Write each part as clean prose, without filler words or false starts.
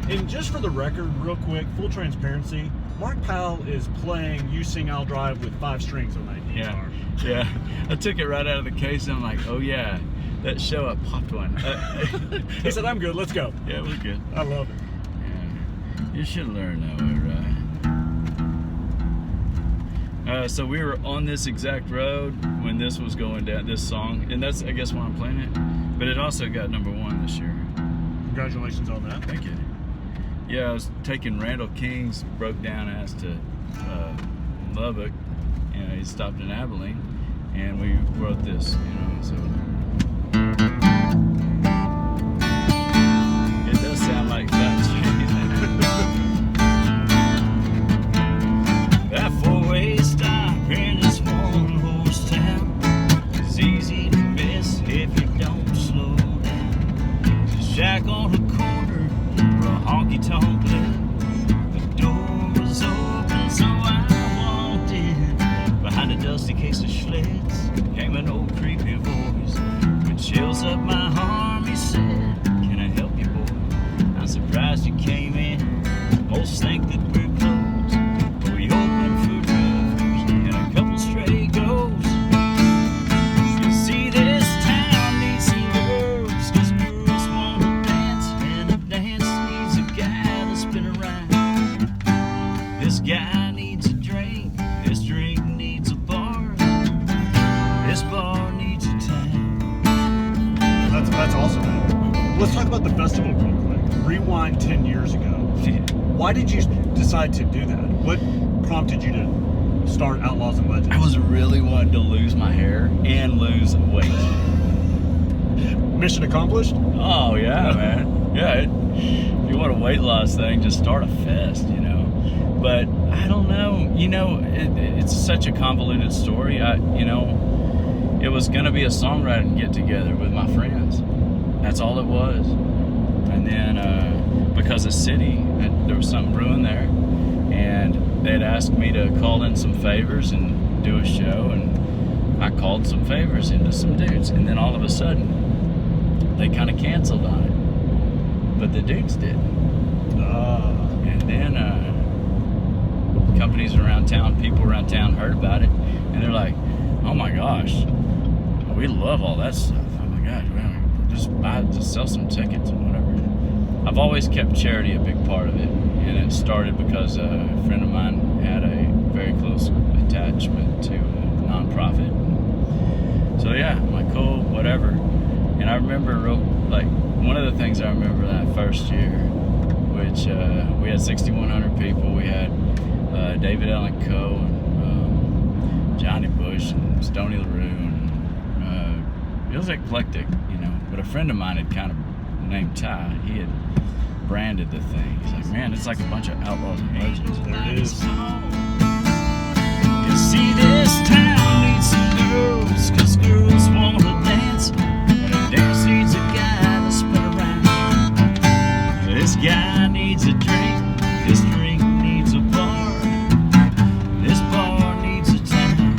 And just for the record, real quick, full transparency, Mark Powell is playing You Sing I'll Drive with 5 strings on that guitar. Yeah. I took it right out of the case and I'm like, oh yeah, that show up popped one. He said, I'm good, let's go. Yeah, we're good. I love it. Yeah. You should learn that way, right? So we were on this exact road when this was going down, this song, and that's, I guess, why I'm playing it. But it also got #1 this year. Congratulations on that. Thank you. Yeah, I was taking Randall King's broke down ass to Lubbock, and he stopped in Abilene, and we wrote this, so it does sound like that. That four-way stop in this one-horse town is easy to miss if you don't slow down. There's a shack on the corner where a honky-tonk lived. The door was open, so I walked in. Behind a dusty case of Schlitz came an old creepy voice with chills up my arm. He said, "Can I help you, boy? I'm surprised you came in. Most think that we're closed, but we open for drivers and a couple stray ghosts. You see, this town needs some girls, 'cause girls want to dance, and a dance needs a guy to spin around. This guy needs a drink, this drink needs a bar, this bar needs a town." That's awesome, man. Let's talk about the festival real quick. Rewind 10 years ago. Why did you decide to do that? What prompted you to start Outlaws and Legends? I was really wanting to lose my hair and lose weight. Mission accomplished? Oh yeah, man. Yeah, if you want a weight loss thing, just start a fest, But I don't know, it's such a convoluted story. It was gonna be a songwriting get together with my friends. That's all it was. And then because of City, there was something brewing there, and they'd asked me to call in some favors and do a show, and I called some favors into some dudes, and then all of a sudden they kind of canceled on it, but the dudes didn't. And then companies around town, people around town heard about it, and they're like, "Oh my gosh, we love all that stuff. Oh my gosh, just sell some tickets and whatever." I've always kept charity a big part of it, and it started because a friend of mine had a very close attachment to a nonprofit. So yeah, I'm like, cool, whatever. And I remember, one of the things I remember that first year, which we had 6,100 people. We had David Allen Coe and Johnny Bush and Stoney LaRue. And, it was eclectic, But a friend of mine had kind of named Ty. He had branded the thing. He's like, "Man, it's like a bunch of Outlaws and Legends." There it is. You see, this town needs some girls, 'cause girls want to dance, and a dance needs a guy to spin around. This guy needs a drink, this drink needs a bar, this bar needs a town.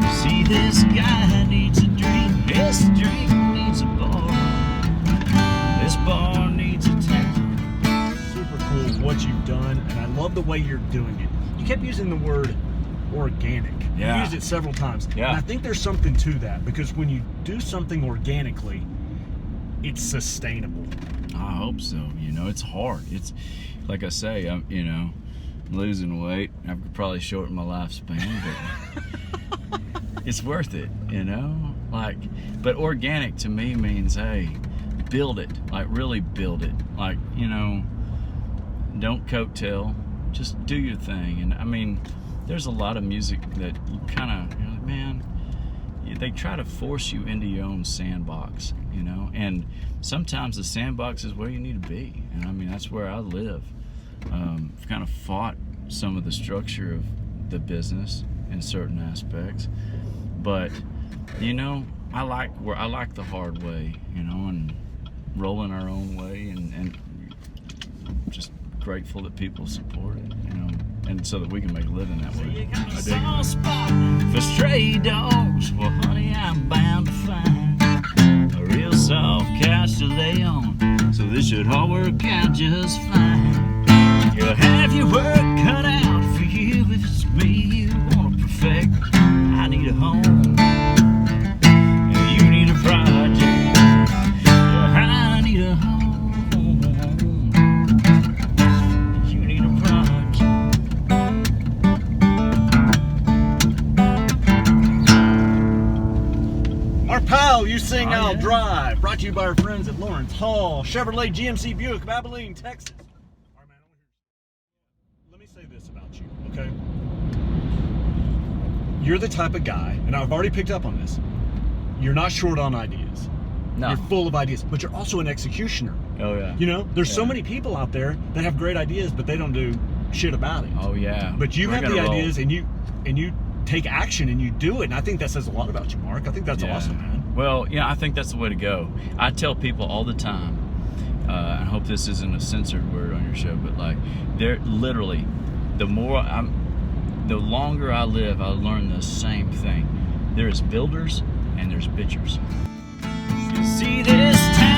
You see, this guy needs a drink, this drink needs a bar, this bar needs a town. Super cool what you've done, and I love the way you're doing it. You kept using the word organic. Yeah. You used it several times. Yeah. And I think there's something to that, because when you do something organically, it's sustainable. I hope so. It's hard. It's like I say, I'm losing weight. I could probably shorten my lifespan, but it's worth it, But organic to me means, hey, build it. Really build it. Don't coattail. Just do your thing. And I mean, there's a lot of music that you kind of, man, they try to force you into your own sandbox, and sometimes the sandbox is where you need to be. And I mean, that's where I live. I've kind of fought some of the structure of the business in certain aspects, but I like the hard way, and rolling our own way, and just grateful that people support it, and so that we can make a living that way. You got a soft spot for stray dogs. Well, honey, I'm bound to find a real soft couch to lay on. So this should all work out just fine. You'll have your work cut out for you if it's me you wanna perfect. I need a home, and you need a project. Yeah, I need a home, you need a project. Mark Powell, you sing, Oh, I'll yeah. drive. Brought to you by our friends at Lawrence Hall, Chevrolet GMC Buick of Abilene, Texas. All right, man, let me say this about you, okay? You're the type of guy, and I've already picked up on this, you're not short on ideas. No. You're full of ideas, but you're also an executioner. Oh yeah. You know, there's so Yeah. many people out there that have great ideas, but they don't do shit about it. Oh yeah. But you We're have the gonna roll. ideas, and you take action, and you do it. And I think that says a lot about you, Mark. I think that's Yeah. awesome, man. Well, yeah, I think that's the way to go. I tell people all the time, I hope this isn't a censored word on your show, but like, they're literally, the longer I live, I learn the same thing. There's builders and there's bitchers. You see this town